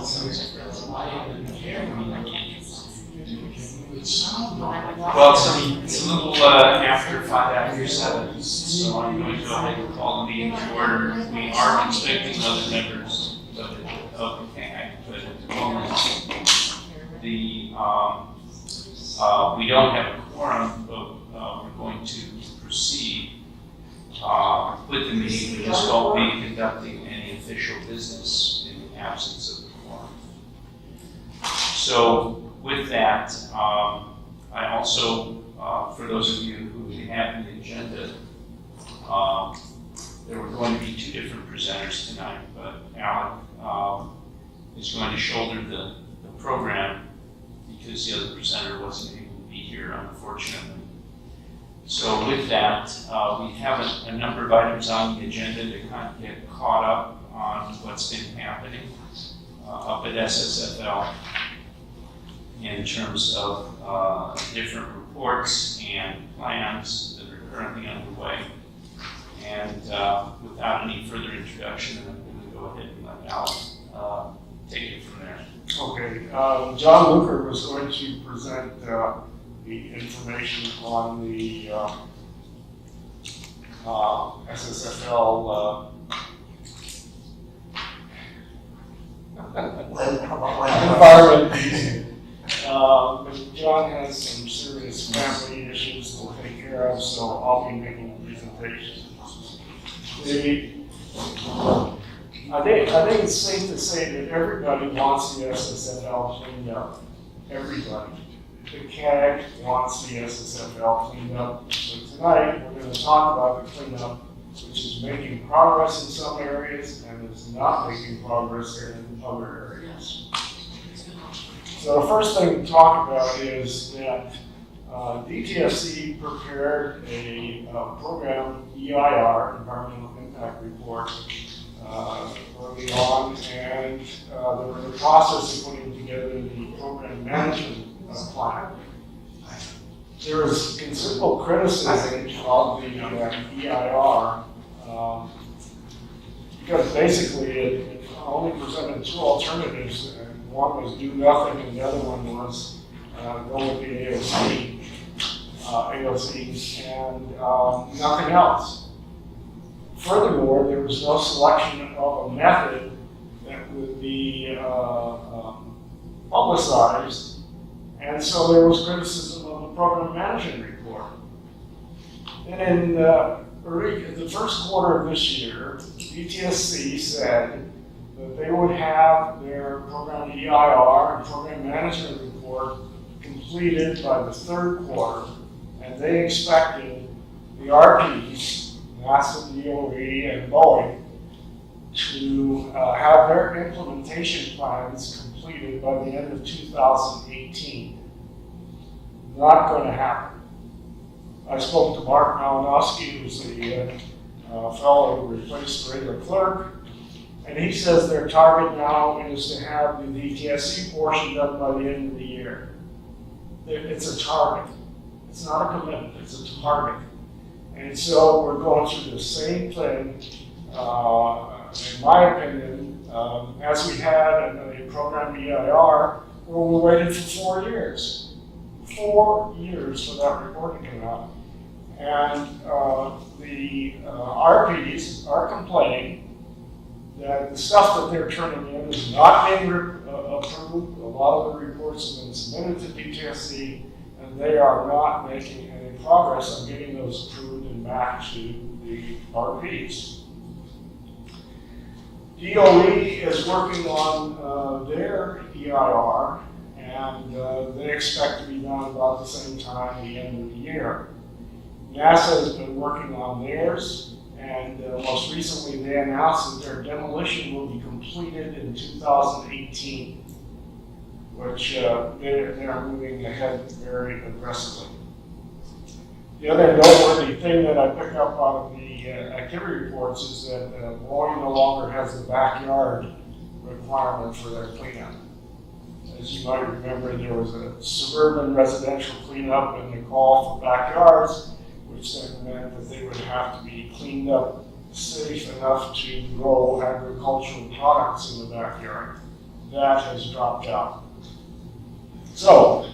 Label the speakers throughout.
Speaker 1: Well, it's a little after 7, so I'm going to go ahead and call the meeting to order. We are expecting other members of the CAG, but at the moment, we don't have a quorum, but we're going to proceed with the meeting. We just won't be conducting any official business in the absence of the quorum. So with that, I also, for those of you who have the agenda, there were going to be 2 different presenters tonight, but Alec is going to shoulder the program because the other presenter wasn't able to be here, unfortunately. So with that, we have a number of items on the agenda to kind of get caught up on what's been happening up at SSFL in terms of different reports and plans that are currently underway. And without any further introduction, I'm going to go ahead and let Alec take it from there.
Speaker 2: Okay, John Luker was going to present the information on the SSFL environment. But John has some serious family issues to take care of, so I'll be making a presentation. I think it's safe to say that everybody wants the SSFL cleaned up. Everybody. The CAG wants the SSFL cleaned up. So tonight we're going to talk about the cleanup, which is making progress in some areas and is not making progress in other areas. So the first thing to talk about is that DTSC prepared a program EIR, Environmental Impact Report, early on, and they were in the process of putting together the program management plan. There was considerable criticism of the EIR because basically it only presented 2 alternatives. One was do nothing, and the other one was go with the AOCs, and nothing else. Furthermore, there was no selection of a method that would be publicized, and so there was criticism of the program management report. And in the first quarter of this year, DTSC said that they would have their program EIR and program management report completed by the 3rd quarter, and they expected the RPs, NASA, DOE, and Boeing, to have their implementation plans completed by the end of 2018. Not going to happen. I spoke to Mark Malinowski, who's the fellow who replaced the regular clerk, and he says their target now is to have the DTSC portion done by the end of the year. It's a target. It's not a commitment, it's a target. And so we're going through the same thing, in my opinion, as we had in the program EIR, where we waited for 4 years. 4 years for that report to come out. And the RPs are complaining that the stuff that they're turning in is not being approved. A lot of the reports have been submitted to DTSC, and they are not making any progress on getting those approved and back to the RPs. DOE is working on their EIR, and they expect to be done about the same time, the end of the year. NASA has been working on theirs, and most recently they announced that their demolition will be completed in 2018, which they are moving ahead very aggressively. The other noteworthy thing that I pick up out of the activity reports is that Boeing no longer has the backyard requirement for their cleanup. As you might remember, there was a suburban residential cleanup and the call for backyards, which then meant that they would have to be cleaned up safe enough to grow agricultural products in the backyard. that has dropped out. So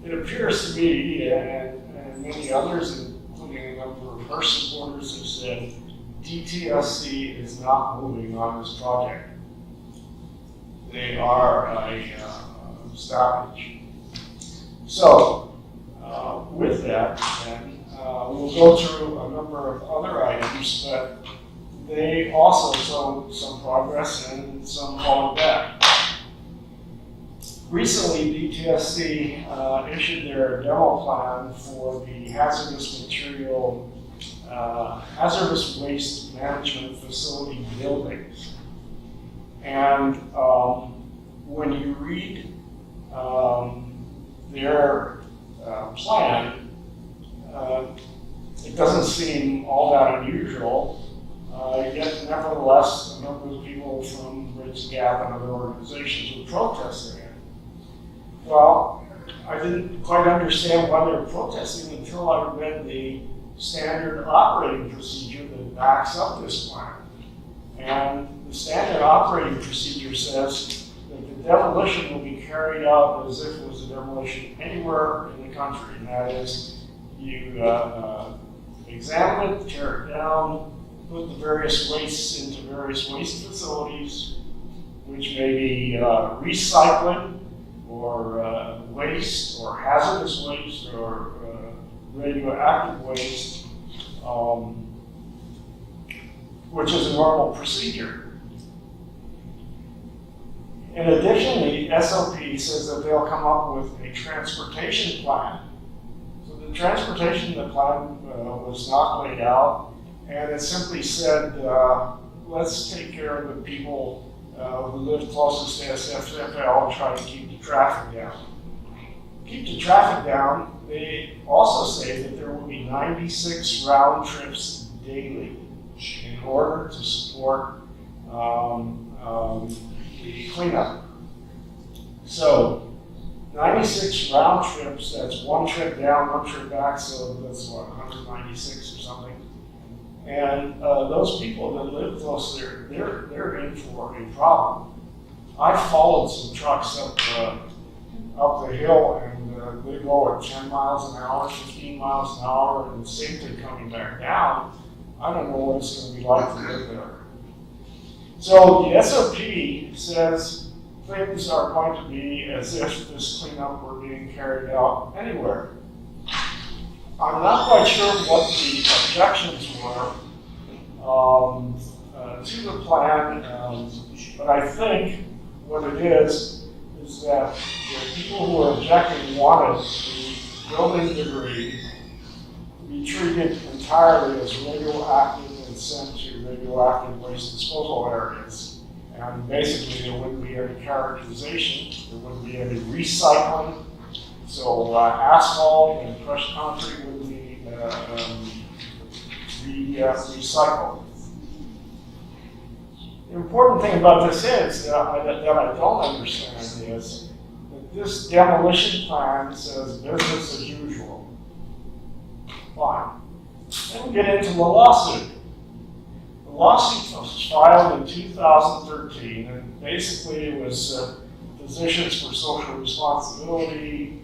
Speaker 2: it appears to me, and many others, including a number of her supporters, have said DTSC is not moving on this project. They are a stoppage. So with that, then, we'll go through a number of other items, but they also show some progress and some falling back. Recently, DTSC issued their demo plan for the hazardous waste management facility buildings. And when you read their plan, it doesn't seem all that unusual. Yet, nevertheless, a number of people from Bridge the Gap and other organizations were protesting it. Well, I didn't quite understand why they were protesting until I read the standard operating procedure that backs up this plan. And the standard operating procedure says that the demolition will be carried out as if it was a demolition anywhere in the country. And that is, you examine it, tear it down, put the various wastes into various waste facilities, which may be recycling, or waste, or hazardous waste, or radioactive waste, which is a normal procedure. In addition, the SOP says that they'll come up with a transportation plan. So the transportation plan was not laid out, and it simply said, let's take care of the people who live closest to SSFL and try to keep the traffic down. Keep the traffic down, they also say that there will be 96 round trips daily in order to support the cleanup. So 96 round trips, that's one trip down, one trip back, so that's what, 196 or something. And those people that live close there, they're in for a problem. I followed some trucks up the hill, and they go at 10 miles an hour, 15 miles an hour, and the same thing coming back down. I don't know what it's going to be like to live there. So the SOP says things are going to be as if this cleanup were being carried out anywhere. I'm not quite sure what the objections were to the plan, but I think what it is that the people who are objecting wanted the building debris to be treated entirely as radioactive and sent to radioactive waste disposal areas. And basically there wouldn't be any characterization, there wouldn't be any recycling. So asphalt and crushed concrete would be recycled. The important thing about this is that I don't understand is that this demolition plan says business as usual. Fine. Then we get into the lawsuit. The lawsuit was filed in 2013, and basically it was Physicians for Social Responsibility,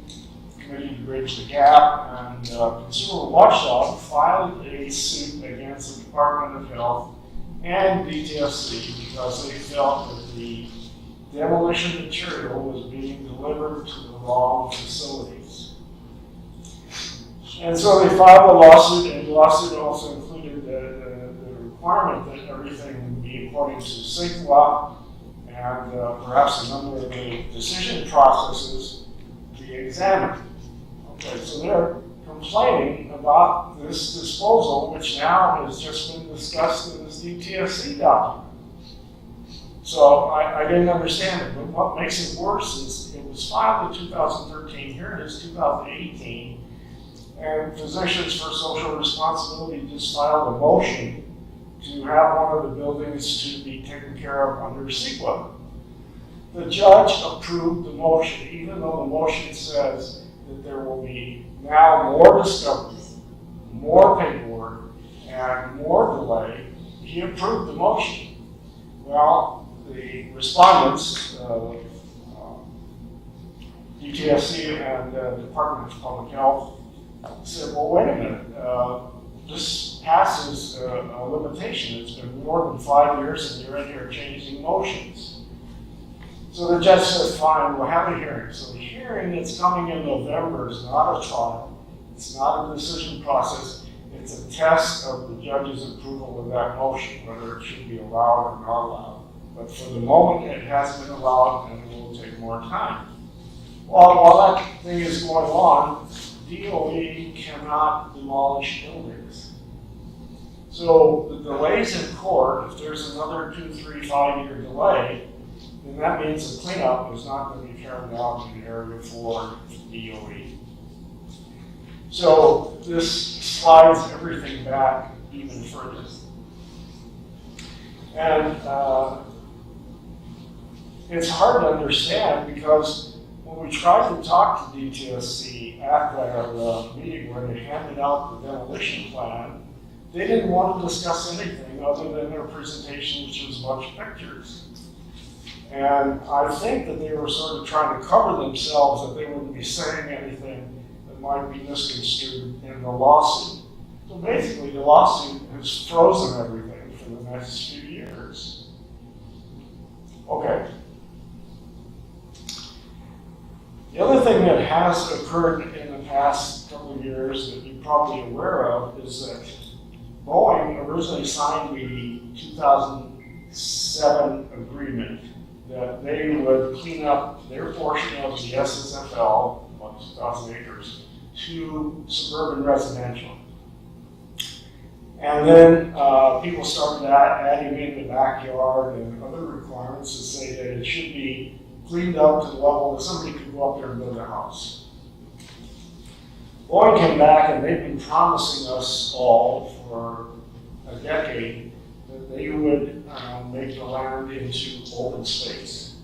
Speaker 2: Committee to Bridge the Gap, and Consumer Watchdog filed a suit against the Department of Health and DTSC because they felt that the demolition material was being delivered to the wrong facilities. And so they filed a lawsuit, and the lawsuit also included the requirement that everything would be according to SINC law, and perhaps a number of the decision processes be examined. Okay, so they're complaining about this disposal, which now has just been discussed in this DTSC document. So I didn't understand it, but what makes it worse is it was filed in 2013, here it is 2018, and Physicians for Social Responsibility just filed a motion to have one of the buildings to be taken care of under CEQA. The judge approved the motion, even though the motion says that there will be now more discovery, more paperwork, and more delay. He approved the motion. Well, the respondents, DTSC and the Department of Public Health said, well, wait a minute, this passes a limitation. It's been more than 5 years and you're in here changing motions. So the judge says, fine, we'll have a hearing. So the hearing that's coming in November is not a trial. It's not a decision process. It's a test of the judge's approval of that motion, whether it should be allowed or not allowed. But for the moment, it has been allowed and it will take more time. Well, while that thing is going on, DOE cannot demolish buildings. So the delays in court, if there's another 2, 3, 5 year delay, then that means the cleanup is not going to be carried out in Area 4 DOE. So this slides everything back even further. And it's hard to understand because when we tried to talk to DTSC at their meeting where they handed out the demolition plan, they didn't want to discuss anything other than their presentation, which was a bunch of pictures. And I think that they were sort of trying to cover themselves that they wouldn't be saying anything that might be misconstrued in the lawsuit. So basically, the lawsuit has frozen everything for the next few years. Okay. The other thing that has occurred in the past couple of years that you're probably aware of is that Boeing originally signed the 2007 agreement that they would clean up their portion of the SSFL, about 2,000 acres, to suburban residential. And then people started adding in the backyard and other requirements to say that it should be cleaned up to the level that somebody could go up there and build a house. Boeing came back and they've been promising us all for a decade that they would make the land into open space.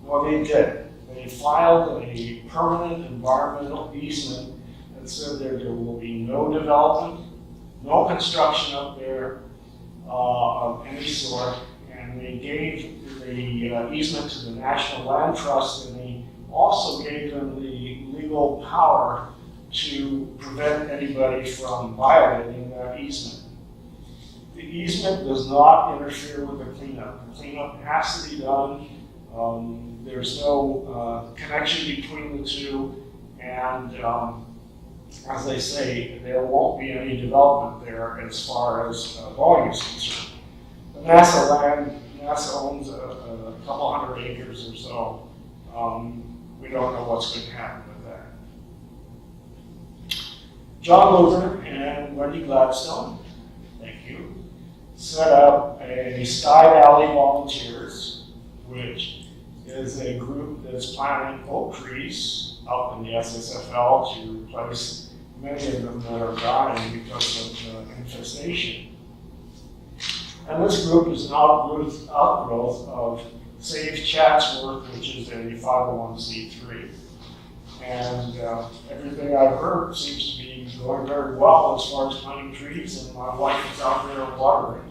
Speaker 2: Well, they did. They filed a permanent environmental easement that said that there will be no development, no construction up there of any sort, and they gave the easement to the National Land Trust, and they also gave them the legal power to prevent anybody from violating that easement. The easement does not interfere with the cleanup. The cleanup has to be done. There's no connection between the two, and as they say, there won't be any development there as far as Boeing is concerned. The NASA owns a couple hundred acres or so. We don't know what's going to happen with that. John Luther and Wendy Gladstone, thank you, set up a Sky Valley Volunteers, which is a group that's planting oak trees out in the SSFL to replace many of them that are dying because of infestation. And this group is an outgrowth of Save Chatsworth, which is a 501c3. And everything I've heard seems to be going very well as far as planting trees, and my wife is out there watering,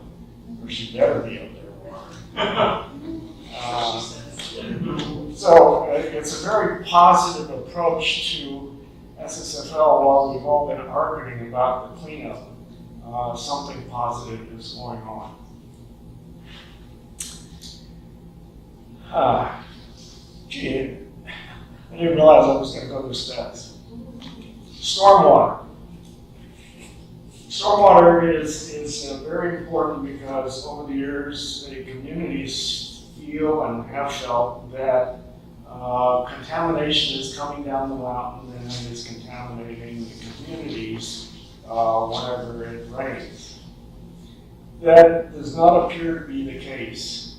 Speaker 2: or she better be out there watering. So it's a very positive approach to SSFL. While we've all been arguing about the cleanup, something positive is going on. Gee, I didn't realize I was going to go to stats. Stormwater. Stormwater is very important because over the years, the communities feel and have felt that contamination is coming down the mountain and is contaminating the communities whenever it rains. That does not appear to be the case.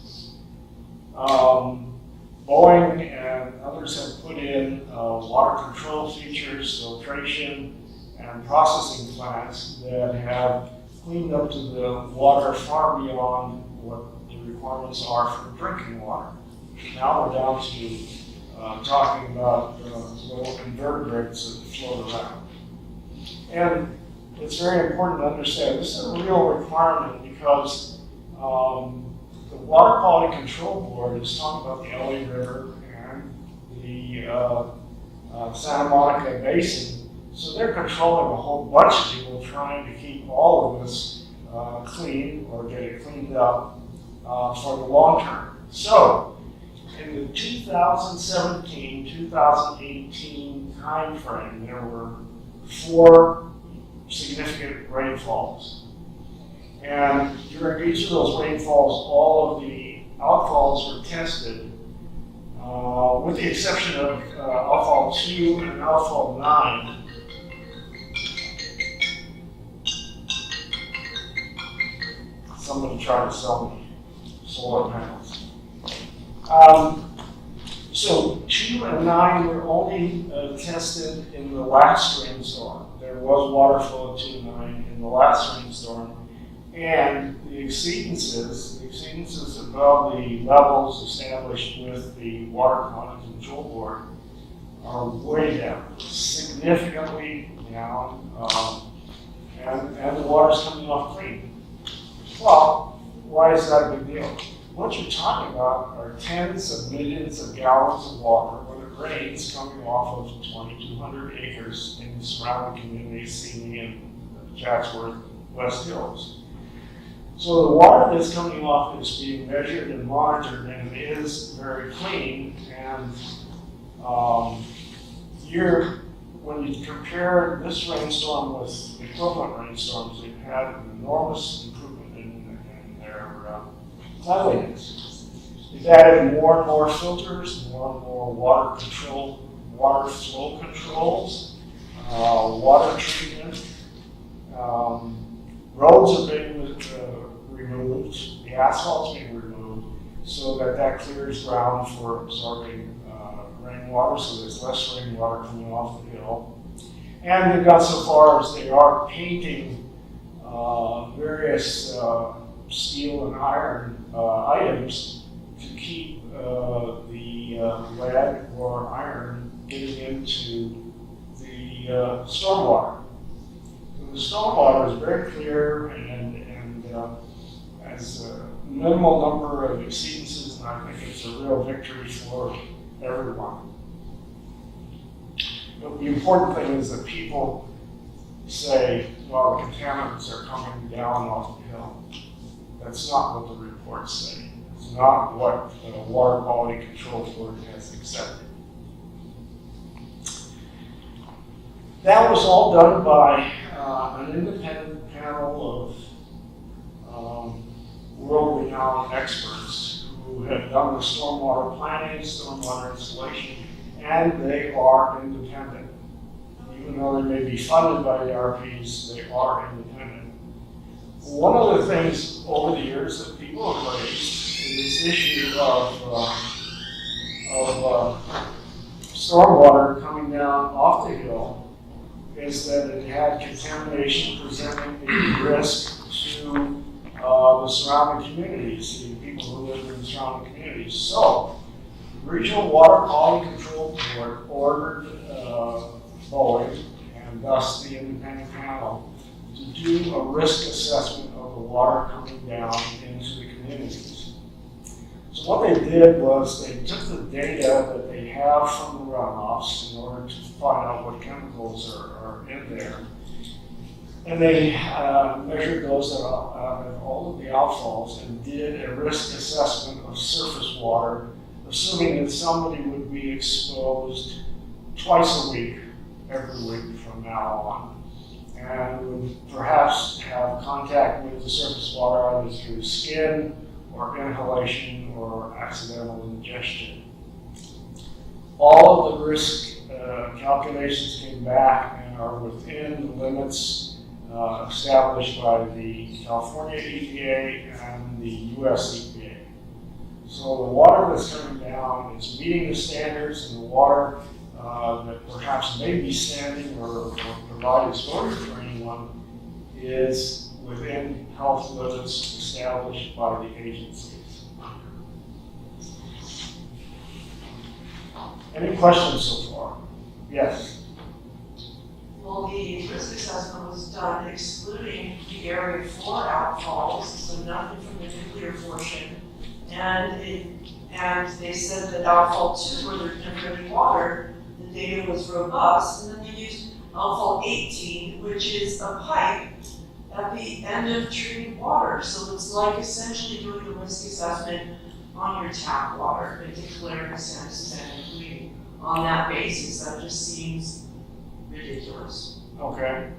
Speaker 2: Boeing and others have put in water control features, filtration, and processing plants that have cleaned up to the water far beyond what the requirements are for drinking water. Now we're down to talking about little invertebrates that float around. And it's very important to understand this is a real requirement because the Water Quality Control Board is talking about the LA River and the Santa Monica Basin. So they're controlling a whole bunch of people trying to keep all of this clean or get it cleaned up for the long term. So in the 2017-2018 time frame, there were 4 significant rainfalls. And during each of those rainfalls, all of the outfalls were tested, with the exception of outfall 2 and outfall 9. Somebody tried to sell me solar panels. So 2 and 9 were only tested in the last rainstorm. There was water flow at 2 and 9 in the last rainstorm. And the exceedances above the levels established with the Water Quality Control Board are way down, significantly down, and the water's coming off clean. Well, why is that a big deal? What you're talking about are tens of millions of gallons of water when it rains coming off of 2,200 acres in the surrounding communities, Sealy and Chatsworth, West Hills. So the water that's coming off is being measured and monitored, and it is very clean. And when you compare this rainstorm with equivalent rainstorms, we've had an enormous improvement in their cleanliness. We've added more and more filters, more and more water flow controls, water treatment. Roads are being removed, the asphalt's being removed, so that clears ground for absorbing rainwater, so there's less rainwater coming off the hill. And they've gone so far as they are painting various steel and iron items to keep the lead or iron getting into the stormwater. The stormwater is very clear and has a minimal number of exceedances, and I think it's a real victory for everyone. But the important thing is that people say, well, the contaminants are coming down off the hill. That's not what the reports say. It's not what the Water Quality Control Board has accepted. That was all done by an independent panel of world-renowned experts who have done the stormwater planning, stormwater installation, and they are independent. Even though they may be funded by the RPs, they are independent. One of the things over the years that people have raised is this issue of stormwater coming down off the hill, is that it had contamination presenting a risk to the surrounding communities, the people who live in the surrounding communities. So, the Regional Water Quality Control Board ordered Boeing, and thus the independent panel, to do a risk assessment of the water coming down into the communities. So what they did was they took the data that they have from the runoffs in order to find out what chemicals are in there. And they measured those at all of the outfalls and did a risk assessment of surface water, assuming that somebody would be exposed twice a week, every week from now on, and would perhaps have contact with the surface water either through skin or inhalation or accidental ingestion. All of the risk calculations came back and are within the limits established by the California EPA and the US EPA. So the water that's coming down is meeting the standards, and the water that perhaps may be standing or provide exposure for anyone is within health limits established by the agencies. Any questions so far? Yes.
Speaker 3: Well, the risk assessment was done excluding the Area 4 outfalls, so nothing from the nuclear portion. And it and they said that outfall 2, where there's never any water, the data was robust, and then they used outfall 18, which is a pipe at the end of treated water. So it's like essentially doing a risk assessment on your tap water and declaring a status and including on that basis. That just seems ridiculous.
Speaker 2: Okay.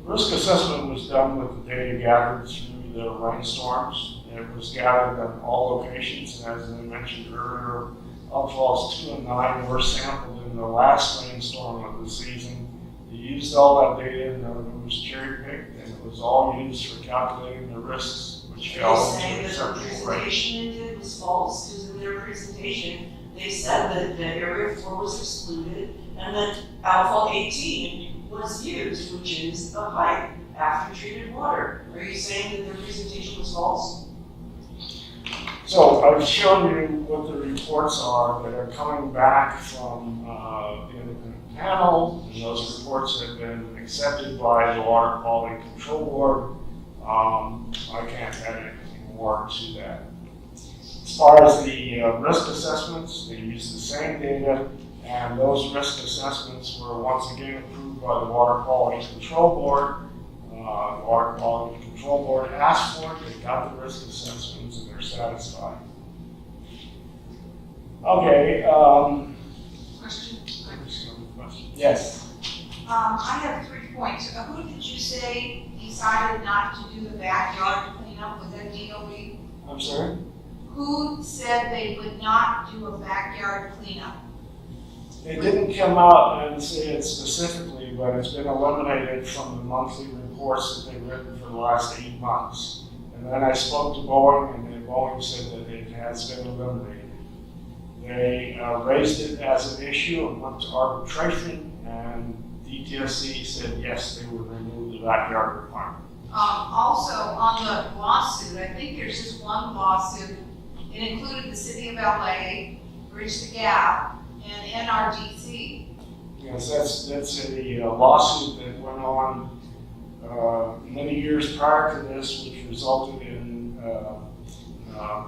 Speaker 2: Risk assessment was done with the data gathered through the rainstorms. It was gathered at all locations, and as I mentioned earlier, outfalls 2 and 9 were sampled in the last rainstorm of the season. They used all that data, and it was cherry-picked, and it was all used for calculating the risks, which fell into
Speaker 3: They say that the
Speaker 2: acceptable rate.
Speaker 3: presentation they did was false, because in their presentation, they said that the area 4 was excluded, and that outfall 18 was used, which is a pipe after treated water. Are you saying that their presentation was false?
Speaker 2: So I've shown you what the reports are that are coming back from the independent panel, and those reports have been accepted by the Water Quality Control Board. I can't add anything more to that. As far as the risk assessments, they use the same data, and those risk assessments were once again approved by the Water Quality Control Board. The Water Quality Control Board asked for it, they got the risk assessments, and they're satisfied. Okay.
Speaker 4: Question.
Speaker 2: Yes.
Speaker 4: I have 3 points. Who did you say decided not to do the backyard cleanup? Was that DOE?
Speaker 2: I'm sorry?
Speaker 4: Who said they would not do a backyard cleanup?
Speaker 2: It didn't come out and say it specifically, but it's been eliminated from the monthly reports that they've written for the last 8 months. And then I spoke to Boeing, and then Boeing said that it has been eliminated. They raised it as an issue and went to arbitration, and DTSC said yes, they would remove the backyard requirement.
Speaker 4: Also, on the lawsuit, I think there's just one lawsuit. It included the City of LA, Bridge the Gap, and NRDC.
Speaker 2: Yes, that's a lawsuit that went on many years prior to this, which resulted in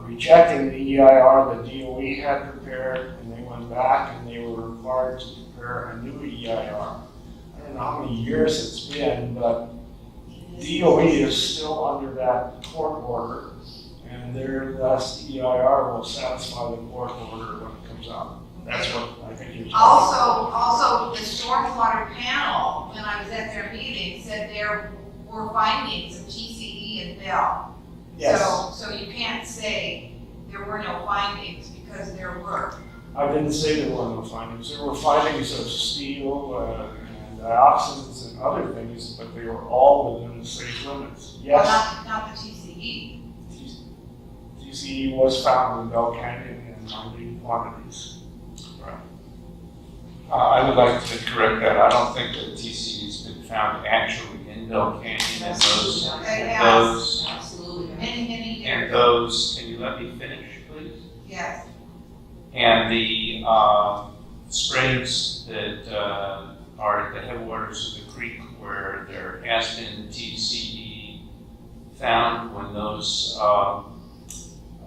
Speaker 2: rejecting the EIR that DOE had prepared, and they went back and they were required to prepare a new EIR. I don't know how many years it's been, but DOE is still under that court order, and their last EIR will satisfy the court order when it comes out. That's what I think you're talking about.
Speaker 4: Also, the stormwater panel, when I was at their meeting, said there were findings of TCE and Bell.
Speaker 2: Yes.
Speaker 4: So you can't say there were no findings, because there were.
Speaker 2: I didn't say there were no findings. There were findings of steel and dioxins and other things, but they were all within the safe limits. Yes,
Speaker 4: Well, not the TCE.
Speaker 2: TCE was found in Bell Canyon in minute quantities.
Speaker 1: Right. I would like to correct that. I don't think that TCE's been found actually in Bell Canyon, and those,
Speaker 3: Absolutely.
Speaker 4: Many
Speaker 1: and
Speaker 4: years.
Speaker 1: those, can you let me finish, please?
Speaker 4: Yes.
Speaker 1: And the springs that are at the headwaters of the creek where there has been TCE found, when those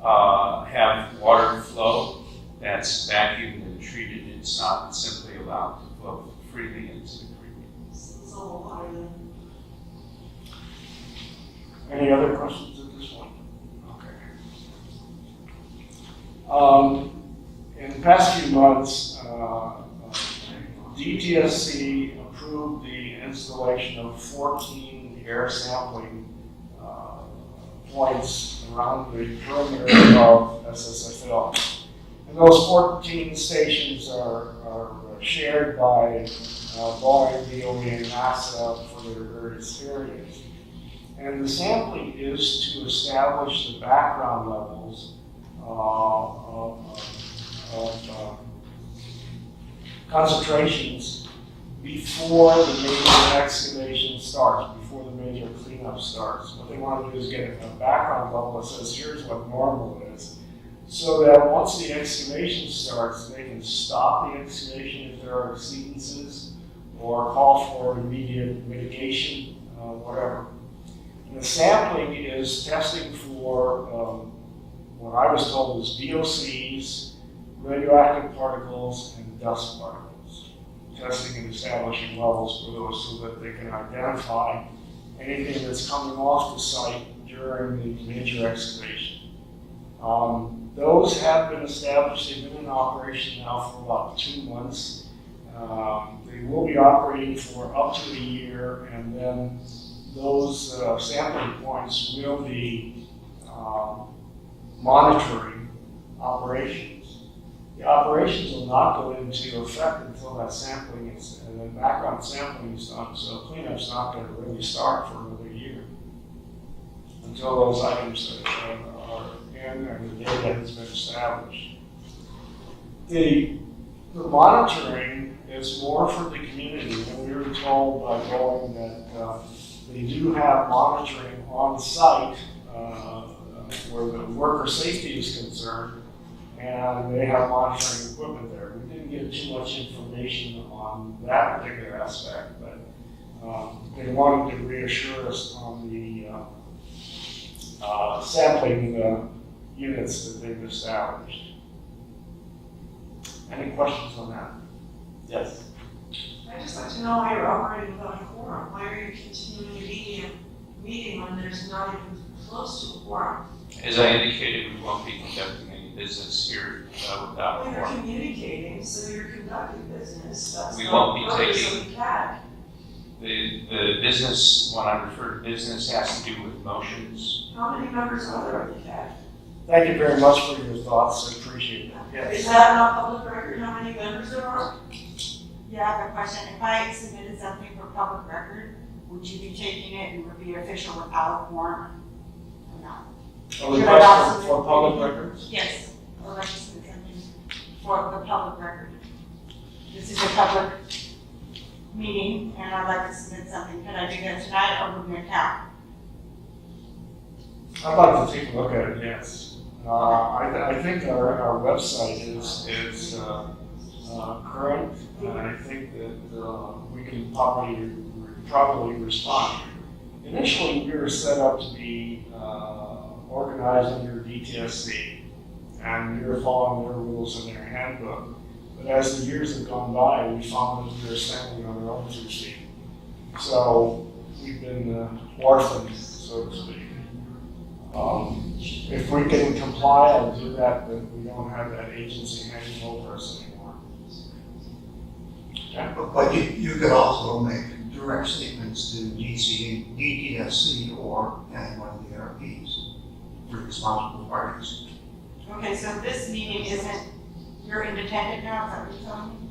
Speaker 1: have water flow, that's vacuumed and treated. It's not simply allowed to flow freely into the creek.
Speaker 3: It's a little water then.
Speaker 2: Any other questions at this point? Okay. In the past few months, DTSC approved the installation of 14 air sampling points around the perimeter of SSFL. And those 14 stations are shared by Boeing, DOE, and NASA for their various areas. And the sampling is to establish the background levels of concentrations before the major excavation starts, before the major cleanup starts. What they want to do is get a background level that says, here's what normal is, so that once the excavation starts, they can stop the excavation if there are exceedances, or call for immediate mitigation, whatever. And the sampling is testing for what I was told is VOCs, radioactive particles, and dust particles. Testing and establishing levels for those so that they can identify anything that's coming off the site during the major excavation. Those have been established. They've been in operation now for about 2 months. They will be operating for up to a year, and then those sampling points will be monitoring operations. The operations will not go into effect until that sampling is, and then background sampling is done, so cleanup's not going to really start for another year until those items are in and the data has been established. The monitoring is more for the community, and we were told by Boeing that they do have monitoring on the site where the worker safety is concerned, and they have monitoring equipment there. We didn't get too much information on that particular aspect, but they wanted to reassure us on the sampling units that they've established. Any questions on that? Yes.
Speaker 3: I'd just like to know why you're operating without a quorum. Why are you continuing a meeting when there's not even close to a quorum?
Speaker 1: As I indicated, we won't be conducting any business here without a
Speaker 3: Well, you're
Speaker 1: quorum.
Speaker 3: communicating, so you're conducting business. That's
Speaker 1: We
Speaker 3: not
Speaker 1: won't be
Speaker 3: the purpose
Speaker 1: taking-
Speaker 3: of the CAG.
Speaker 1: The business, when I refer to business, has to do with motions.
Speaker 3: How many members are there of the CAG?
Speaker 2: Thank you very much for your thoughts. I appreciate it.
Speaker 3: Is
Speaker 2: Yes.
Speaker 3: that not public record, how many members there are?
Speaker 5: Yeah, I have a question. If I submitted something for public record, would you be taking it and would be official without a quorum? Or not?
Speaker 2: A request for public records?
Speaker 5: Yes. Or like to submit something for the public record. This is a public meeting and I'd like to submit something. Could I do that tonight or with my account?
Speaker 2: I'd like to take a look at it, yes. I think our website is current, and I think that we can probably respond. Initially, we were set up to be organized under DTSC, and we were following their rules in their handbook. But as the years have gone by, we found that we were standing on our own 2 feet. So we've been orphaned, so to speak. If we can comply, I'll do that, but we don't have that agency hanging over us anymore. Okay.
Speaker 6: But you could also make direct statements to DTSC or any one of the ARPs for responsible parties.
Speaker 5: Okay, so this meeting isn't, you're independent now, is that what you're telling me?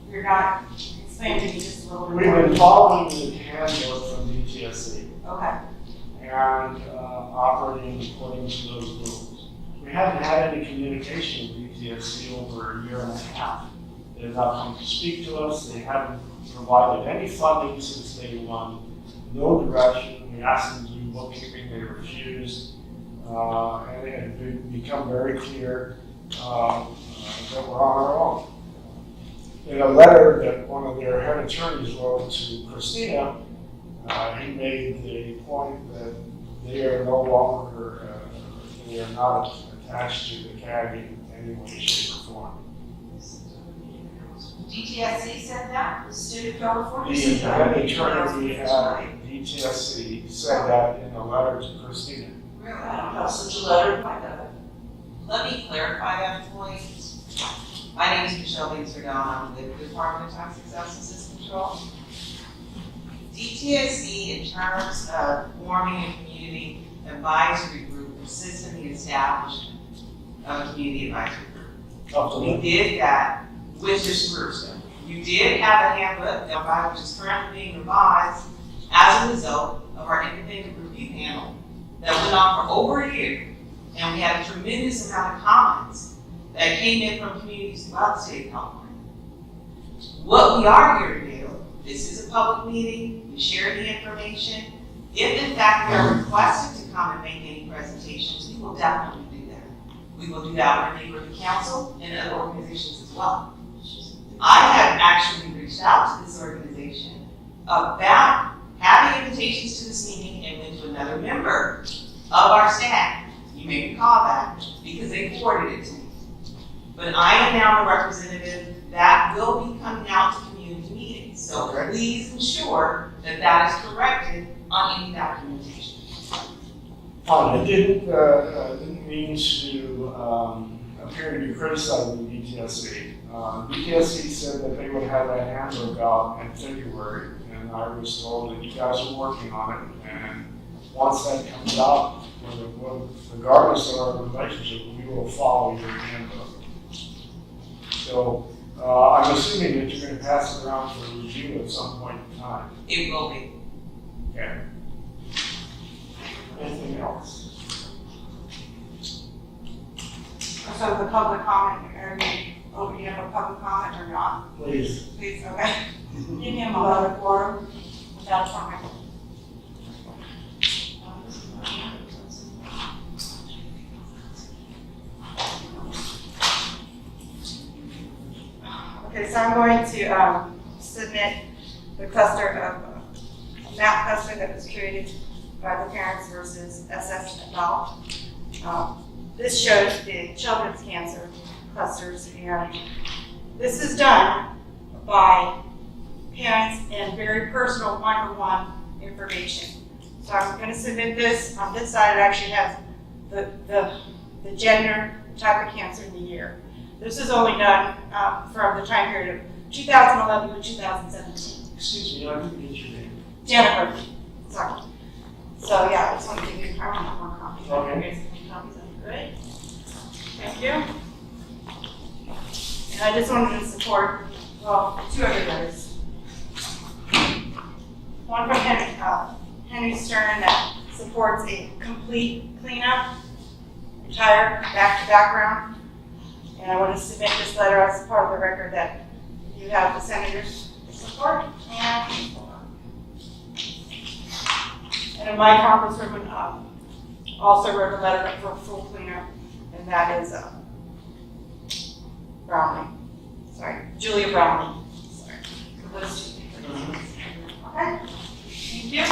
Speaker 5: You're not, explain to me just a little bit
Speaker 2: We've
Speaker 5: more.
Speaker 2: been following the handbook from DTSC
Speaker 5: Okay.
Speaker 2: and operating according to those rules. We haven't had any communication with DTSC over a year and a half. They've not come to speak to us. They haven't provided any funding since day one. No direction. We asked them to do bookkeeping. They refused. And it had become very clear that we're on our own. In a letter that one of their head attorneys wrote to Christina, he made the point that they are no longer, they are not attached to the CAG in any way, shape, or form.
Speaker 4: DTSC said that?
Speaker 3: The state of California
Speaker 2: The
Speaker 3: said that.
Speaker 2: head attorney at DTSC said that in a letter to Christina.
Speaker 3: Really? I don't have such a letter.
Speaker 7: Let me clarify that point. My name is Michelle Banksford-Down. I'm with the Department of Toxic Substances Control. DTSC, in terms of forming a community advisory group, assists in the establishment of a community advisory group.
Speaker 2: Up to
Speaker 7: We
Speaker 2: them.
Speaker 7: did that with this group. You did have a handbook, which is currently being revised as a result of our independent review panel that went on for over a year. And we had a tremendous amount of comments that came in from communities throughout the state of California. What we are here to do, this is a public meeting, we share the information. If in fact we are requested to come and make any presentations, we will definitely do that. We will do that with a member of the council and other organizations as well. I have actually reached out to this organization about having invitations to this meeting and went to another member of our staff. You may recall that because they forwarded it to me. But I am now the representative that will be coming out to community meetings. So
Speaker 2: Okay.
Speaker 7: please ensure that that is corrected on any documentation.
Speaker 2: Fine, I didn't mean to appear to be criticizing BTSC. BTSC said that they would have that handbook out in February, and I was told that you guys are working on it, and once that comes out, regardless of our relationship, we will follow your handbook. So I'm assuming that you're going to pass it around for review at some point in time.
Speaker 7: It will be.
Speaker 2: Okay. Anything else?
Speaker 5: So the public comment, you have a public comment or not?
Speaker 2: Please.
Speaker 5: Please, okay. Give me a moment, quorum, without trying. Okay, so I'm going to submit the cluster of map cluster that was created by the parents versus SSFL. This shows the children's cancer clusters, and this is done by parents and very personal one-to-one information. So I'm going to submit this. On this side, it actually has the gender, type of cancer, in the year. This is only done from the time period of 2011 to 2017.
Speaker 2: Excuse me, I didn't get your name.
Speaker 5: Jennifer, sorry. So yeah, I just want to give you one more copy.
Speaker 2: Okay.
Speaker 5: You guys have any copies, that'd be great. Thank you. And I just wanted to support, well, two other letters. One from Henry Stern that supports a complete cleanup, entire back to background. And I want to submit this letter as part of the record that you have the senator's support. And then my congresswoman also wrote a letter for full cleanup, and that is Brownlee. Sorry, Julia Brownlee. Sorry. Those two. Okay. Thank you.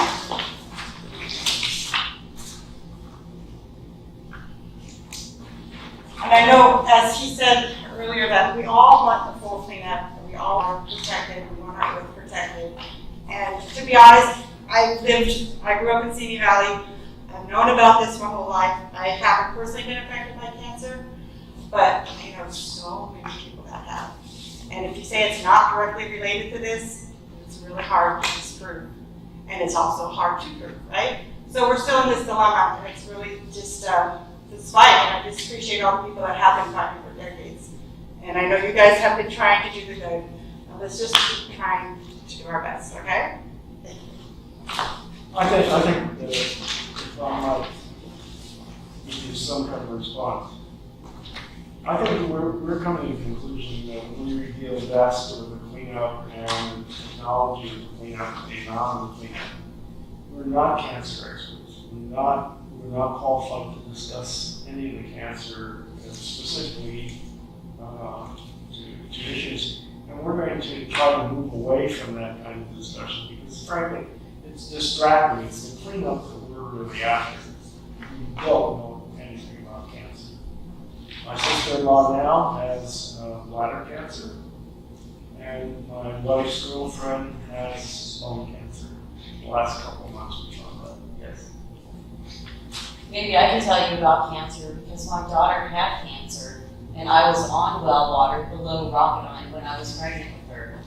Speaker 5: And I know, as he said earlier, that we all want the full cleanup, and we all are protected, we want our earth protected. And to be honest, I grew up in Simi Valley. I've known about this my whole life. I haven't personally been affected by cancer, but I know so many people that have. And if you say it's not directly related to this, it's really hard to disprove. And it's also hard to prove, right? So we're still in this dilemma, and it's really just this fight, and I just appreciate all the people that have been fighting for decades. And I know you guys have been trying to do the good. Now let's just keep trying to do our best, okay?
Speaker 2: I think that if I might give you some kind of response, I think we're coming to the conclusion that when we reveal best with the cleanup and the technology of the cleanup, the amount of the cleanup, we're not cancer experts. We're not qualified to discuss any of the cancer specifically to issues, and we're going to try to move away from that kind of discussion because, frankly, it's distracting. It's the cleanup that we're really after. We don't know anything about cancer. My sister-in-law now has bladder cancer, and my wife's girlfriend has lung cancer. The last couple of months we found out. Yes.
Speaker 8: Maybe I can tell you about cancer because my daughter had cancer and I was on well water below Rocketine when I was pregnant with her.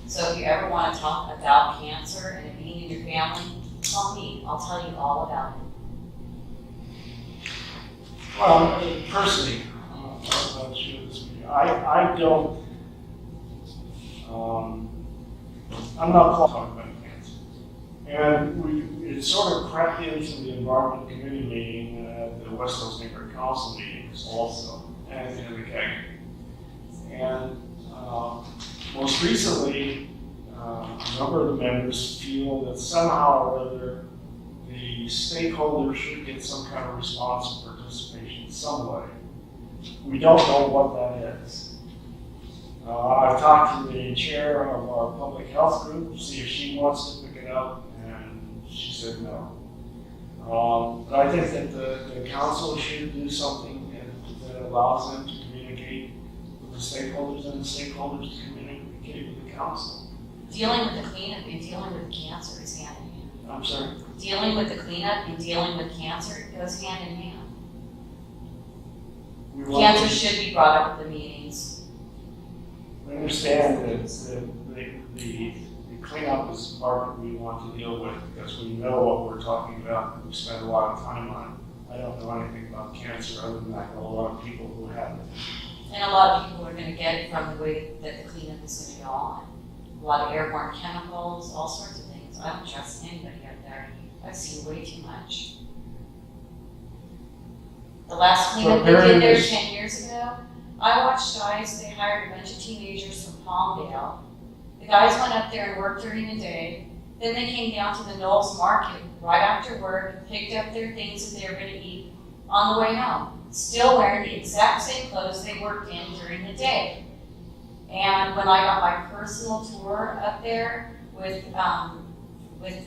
Speaker 8: So if you ever want to talk about cancer and it being in your family, call me. I'll tell you all about it.
Speaker 2: Well, personally, I'm not sure this meeting. I don't, I'm not qualified about cancer. And it sort of crept into the Environment Committee meeting, the West Coast Neighborhood Council meetings also, and in the CAG. And most recently, a number of the members feel that somehow or other the stakeholders should get some kind of response and participation in some way. We don't know what that is. I've talked to the chair of our public health group to see if she wants to pick it up, and she said no. But I think that the council should do something that allows them to communicate with the stakeholders and the stakeholders to communicate with the council.
Speaker 8: Dealing with the cleanup and dealing with cancer is hand in hand.
Speaker 2: I'm sorry?
Speaker 8: Dealing with the cleanup and dealing with cancer goes hand in hand.
Speaker 2: We want
Speaker 8: Cancer should be brought up at the meetings.
Speaker 2: We understand that the cleanup is the part that we want to deal with because we know what we're talking about and we spend a lot of time on it. I don't know anything about cancer other than I know a lot of people who have it.
Speaker 8: And a lot of people are gonna get it from the way that the cleanup is gonna go on. A lot of airborne chemicals, all sorts of things. I don't trust anybody out there. I've seen way too much. The last cleanup they did there 10 years ago, I watched guys, they hired a bunch of teenagers from Palmdale. The guys went up there and worked during the day. Then they came down to the Knowles Market right after work, picked up their things that they were gonna eat on the way home. Still wearing the exact same clothes they worked in during the day. And when I got my personal tour up there with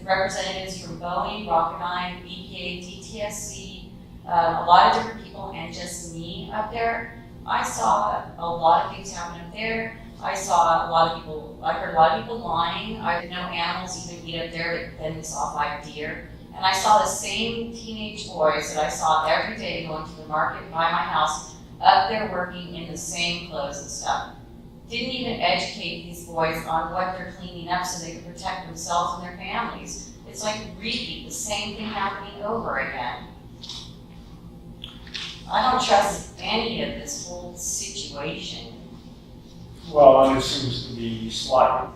Speaker 8: representatives from Boeing, Rocketdyne, EPA, DTSC, a lot of different people, and just me up there, I saw a lot of things happen up there. I saw a lot of people, I heard a lot of people lying. I didn't know animals even eat up there, but then we saw 5 deer. And I saw the same teenage boys that I saw every day going to the market by my house, up there working in the same clothes and stuff. Didn't even educate these boys on what they're cleaning up so they could protect themselves and their families. It's like repeat, the same thing happening over again. I don't trust any of this whole situation.
Speaker 2: Well, and it seems to be slight.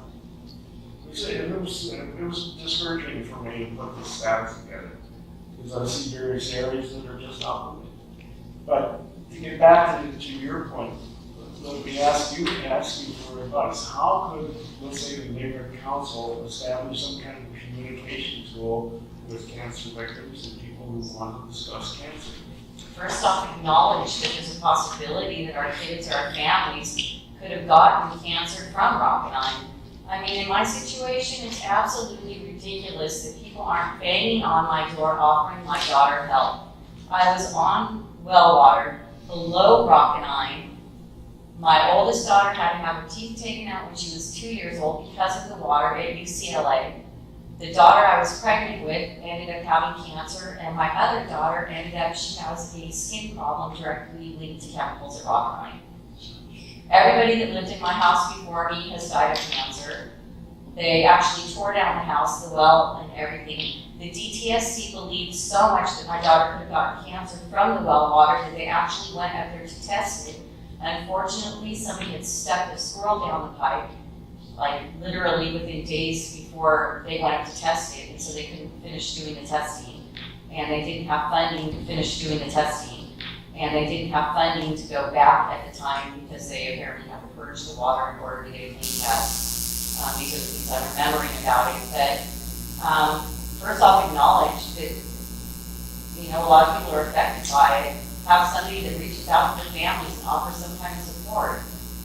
Speaker 2: It was discouraging for me to put the stats together because I see various areas that are just not moving. But to get back to your point, let me ask you for advice. How could, let's say, the neighborhood council establish some kind of communication tool with cancer victims and people who want to discuss cancer?
Speaker 8: First off, acknowledge that there's a possibility that our kids or our families could have gotten cancer from Rocketdyne. I mean, in my situation, it's absolutely ridiculous that people aren't banging on my door offering my daughter help. I was on well water below Rocketdyne. My oldest daughter had to have her teeth taken out when she was 2 years old because of the water at UCLA. The daughter I was pregnant with ended up having cancer, and my other daughter she has a skin problem directly linked to chemicals at Rocketdyne. Everybody that lived in my house before me has died of cancer. They actually tore down the house, the well, and everything. The DTSC believed so much that my daughter could have gotten cancer from the well water that they actually went up there to test it. Unfortunately, somebody had stuck a squirrel down the pipe, like literally within days before they went up to test it, and so they couldn't finish doing the testing. And they didn't have funding to finish doing the testing. And they didn't have funding to go back at the time because they apparently had to purge the water in order to get a clean test, because I'm remembering about it. But first off, acknowledge that, a lot of people are affected by it. Have somebody that reaches out to their families and offers some kind of support.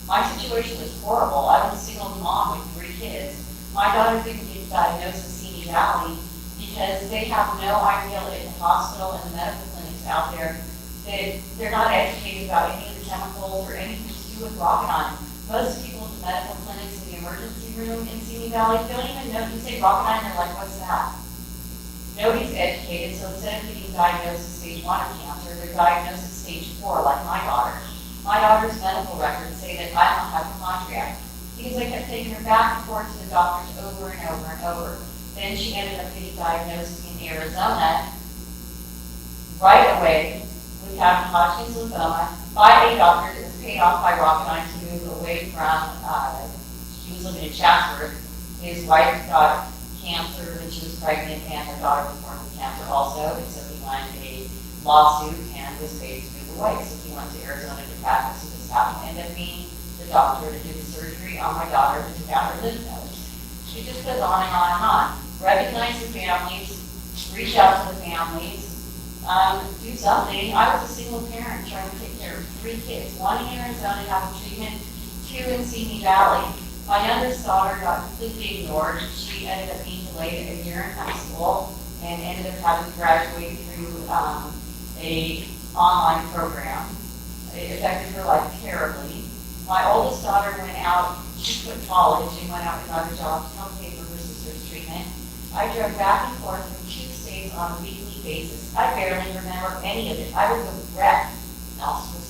Speaker 8: My situation was horrible. I was a single mom with 3 kids. My daughter couldn't get diagnosed with Simi Valley because they have no idea in the hospital and the medical clinics out there that they're not educated about any of the chemicals or anything to do with Rocketdyne. Most people at the medical clinics in the emergency room in Simi Valley don't even know. You say Rocketdyne, they're like, what's that? Nobody's educated, so instead of getting diagnosed with stage 1 of cancer, they're diagnosed at stage 4, like my daughter. My daughter's medical records say that I don't have hypochondriac because I kept taking her back and forth to the doctors over and over and over. Then she ended up getting diagnosed in Arizona right away with having Hodgkin's lymphoma by a doctor that was paid off by Rocketdyne to move away from, she was living in Chatsworth. His wife got cancer when she was pregnant, and her daughter was born with cancer also, and so he won a lawsuit and was paid to move away. So he went to Arizona to practice, and this happened to end up being the doctor to do the surgery on my daughter to take out her lymph nodes. It just goes on and on and on. Recognize the families, reach out to the families, do something. I was a single parent trying to take care of 3 kids, 1 in Arizona having treatment, 2 in Simi Valley. My youngest daughter got completely ignored. She ended up being delayed a year in high school. and ended up having to graduate through a online program. It affected her life terribly. My oldest daughter went out, she quit college and went out and got a job to help pay for her sister's treatment. I drove back and forth from 2 states on a weekly basis. I barely remember any of it. I was a wreck. Else was,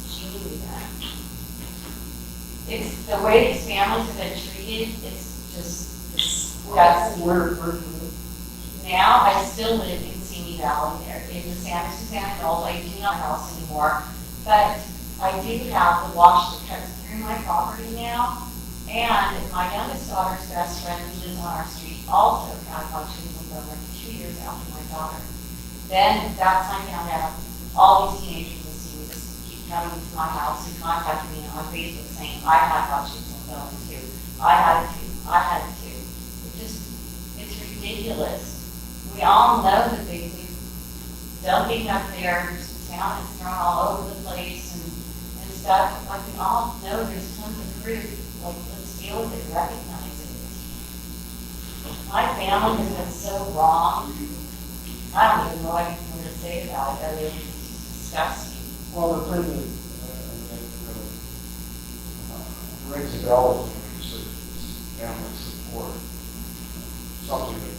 Speaker 8: she knew that. It's the way these families have been treated, it's just disgusting. Now, I still live in Simi Valley, in the Santa Susana Hills. I do not have a house anymore, but I do have the wash that cuts through my property now, and my youngest daughter's best friend who lives on our street also had Hodgkin's lymphoma 2 years after my daughter. Then that's when I found out all these teenagers in Simi just keep coming to my house and contacting me on Facebook saying, I had Hodgkin's lymphoma too. I had it too. It's ridiculous. We all know that they do dumping up there, town is thrown all over the place and stuff. Like we all know there's tons of proof. Like let's deal with it, recognize it. My family has been so wrong. I don't even know what to say about it. I mean, it's disgusting.
Speaker 2: Well, the thing that rings a bell with me is family support. Something that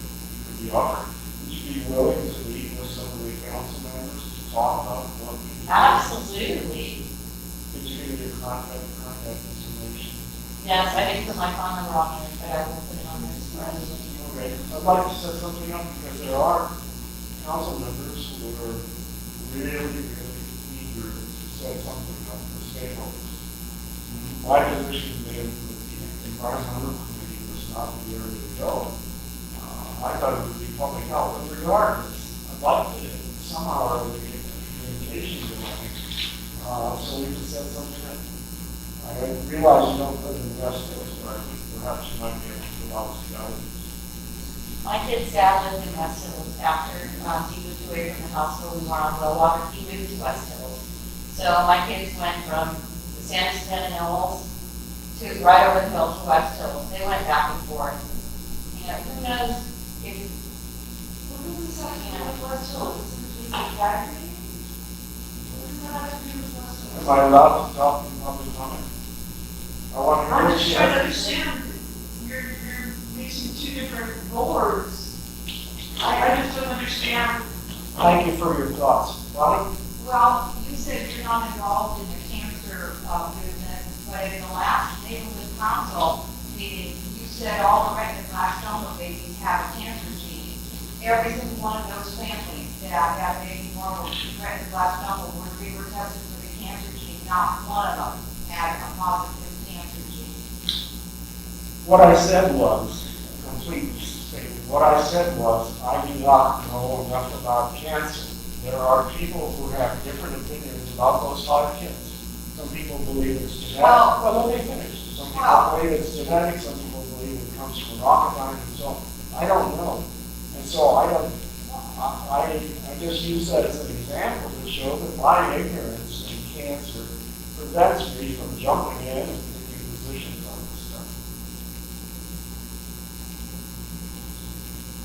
Speaker 2: could be offered. Would you be willing to meet with some of the council members to talk about what we do?
Speaker 8: Absolutely.
Speaker 2: Did you give your contact information?
Speaker 8: Yes, I didn't put my phone number on there, but I will put it on there for everybody.
Speaker 2: Okay, I'd like to set something up because there are council members who are really eager to set something up for stakeholders. My position in the environmental committee was not the area to go. I thought it would be public health, but regardless, I'd like to somehow get communication going, so we can set something up. I realize you don't live in the West Coast, but I think perhaps you might be able to allow us guidance.
Speaker 8: My kid's dad lived in West Hills after he moved away from the hospital. We were on Wellwater. He moved to West Hills. So my kids went from the Santa Susana Hills to right over the hill to West Hills. They went back and forth. You know, who knows if,
Speaker 3: What does this have to do with West Hills? Is it a factory? What does that have to do with West Hills?
Speaker 2: Am I allowed to talk in public comment? I want to
Speaker 3: I'm
Speaker 2: hear
Speaker 3: just
Speaker 2: you.
Speaker 3: trying to understand, you're mixing two different boards. I just don't understand.
Speaker 2: Thank you for your thoughts. Bonnie?
Speaker 4: Well, you said you're not involved in the cancer movement, but in the last neighborhood council meeting, you said all the Glastonbury babies have a cancer gene. Every single one of those families that had a baby born with Glastonbury were tested for the cancer gene. Not one of them had a positive cancer gene.
Speaker 2: What I said was, complete statement, what I said was, I do not know enough about cancer. There are people who have different opinions about those 5 kids. Some people believe it's genetic. Well, let me finish. Some people believe it's genetic, some people believe it comes from rocketine, and so I don't know. And so I just use that as an example to show that my ignorance in cancer prevents me from jumping in and taking positions on this stuff.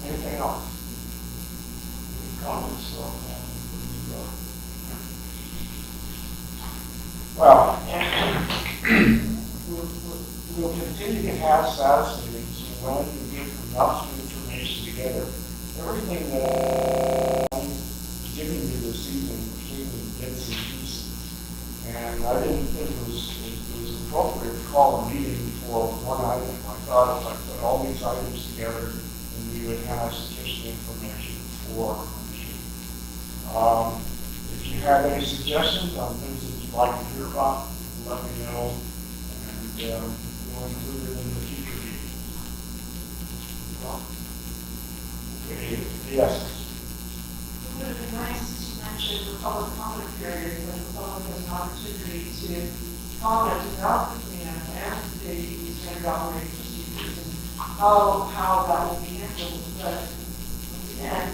Speaker 2: Anything else? Any comments? Well, we'll continue to have status meetings when we get enough information together. Everything that I'm giving you this evening came in bits and pieces. And I didn't think it was appropriate to call a meeting for one item. I thought if I put all these items together, then we would have sufficient information for a meeting. If you have any suggestions on things that you'd like to hear about, let me know, and we'll include it in the future meeting. Okay, yes.
Speaker 3: It would have been nice to mention the public comment period when the public has an opportunity to comment about the plan and the standard operating procedures and how that will be handled. But again,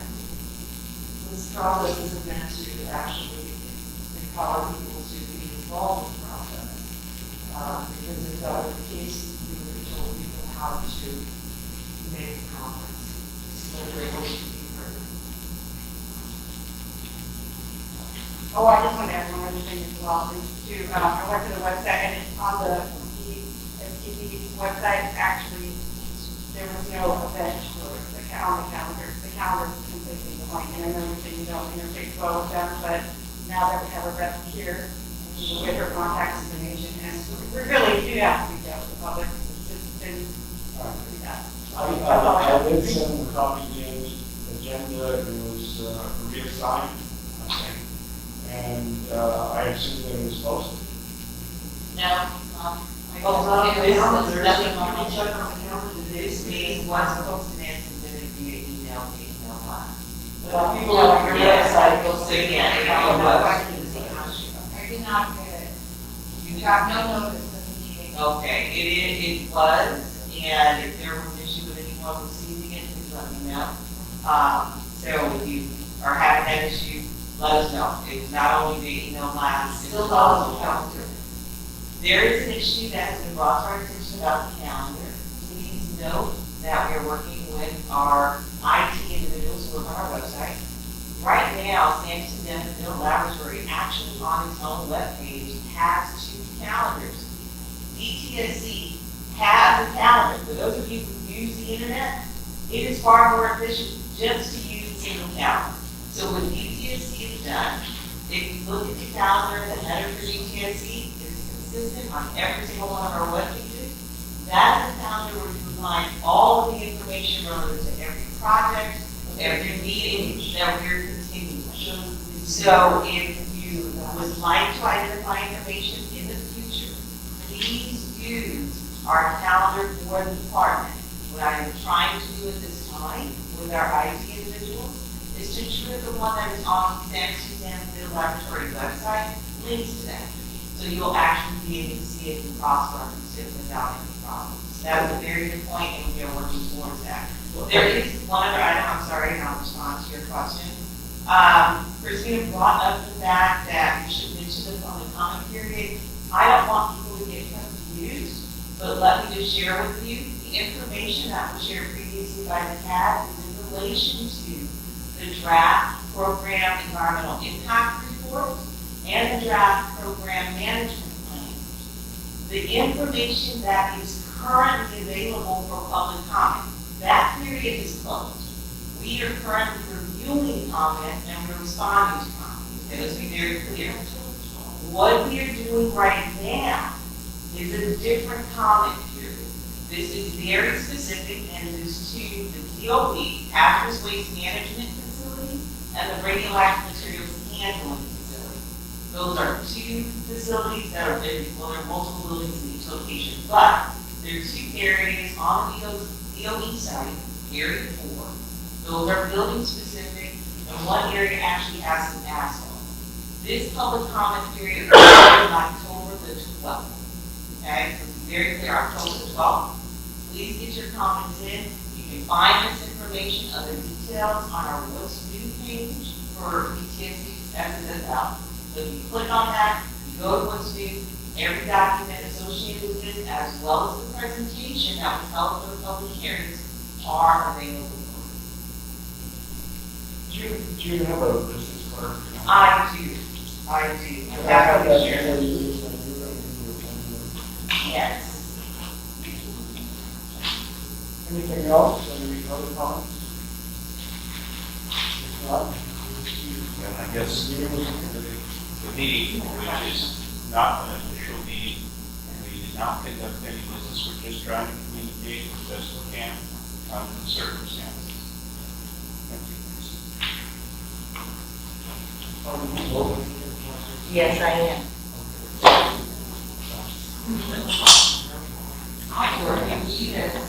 Speaker 3: this process isn't meant to actually empower people to be involved in the process. Because if that were the case, we would have told people how to make comments. So they're able to be heard.
Speaker 5: Oh, I just want to add one other thing as well, is to, I went to the website, and it's on the STP website, actually, there was no event for the calendar. The calendar is completely blank, and I know you say you don't interface well with them, but now that we have a rep here, we can get her contact information, and we really do have to reach out to the public, it's been, yeah.
Speaker 2: I did send them a copy of the agenda, it was reassigned, I think, and I assume that it was posted.
Speaker 8: No,
Speaker 3: Well, not on the calendar, you
Speaker 8: nothing on
Speaker 3: can
Speaker 8: it.
Speaker 3: check on the calendar.
Speaker 7: This meeting was posted and submitted via email to email blast.
Speaker 3: But people on your website, you'll
Speaker 7: So
Speaker 3: see.
Speaker 7: yeah, it
Speaker 3: I'll
Speaker 7: was.
Speaker 3: go back to the issue.
Speaker 4: I did not get it. You got no notice of the meeting.
Speaker 7: Okay, it was, and if there was an issue with anyone receiving it, please let me know. So if you are having that issue, let us know. It was not only the email blast, it
Speaker 3: Still
Speaker 7: was
Speaker 3: not on
Speaker 7: also
Speaker 3: the calendar.
Speaker 7: There is an issue that has been brought to our attention about the calendar. Please note that we are working with our IT individuals who work on our website. Right now, thanks to them, the Middle Laboratory actually on its own webpage has 2 calendars. DTSC has a calendar. For those of you who use the internet, it is far more efficient just to use a single calendar. So what DTSC has done, if you look at the calendar, the header for DTSC is consistent on every single one of our web pages. That is a calendar where you find all of the information relative to every project, every meeting that we're continuing. So if you would like to identify information in the future, please use our calendar for the department. What I am trying to do at this time with our IT individuals is to ensure the one that is on the San Suzanne Field Laboratory website links to that. So you'll actually be able to see it and prosper and sit without any problems. That was a very good point, and we are working towards that. There is one other item, I'm sorry, and I'll respond to your question. Christina brought up the fact that we should mention this on the comment period. I don't want people to get confused, but let me just share with you the information that was shared previously by the CAG is in relation to the draft program environmental impact report and the draft program management plan. The information that is currently available for public comment, that period is closed. We are currently reviewing comments and we're responding to comments. Okay, let's be very clear. What we are doing right now is a different comment period. This is very specific and it is to the DOE, hazardous waste management facility, and the radioactive materials handling facility. Those are 2 facilities that are, well, there are multiple buildings in each location, but there are 2 areas on the DOE site, area 4. Those are building specific, and one area actually has some asphalt. This public comment period is on October the 12th. Okay, so be very clear, October the 12th. Please get your comments in. You can find this information, other details on our What's New page for DTSC SSFL. So if you click on that, you go to What's New, every document associated with this, as well as the presentation that was held for the public hearings, are available.
Speaker 2: Do you have a business card?
Speaker 7: I do. I'm happy to share. Yes.
Speaker 2: Anything else? Any other comments? If not,
Speaker 1: And I guess the meeting, which is not an official meeting, we did not conduct any business, we're just trying to communicate as best we can under the circumstances.
Speaker 8: Yes, I am.
Speaker 7: I work in Edith.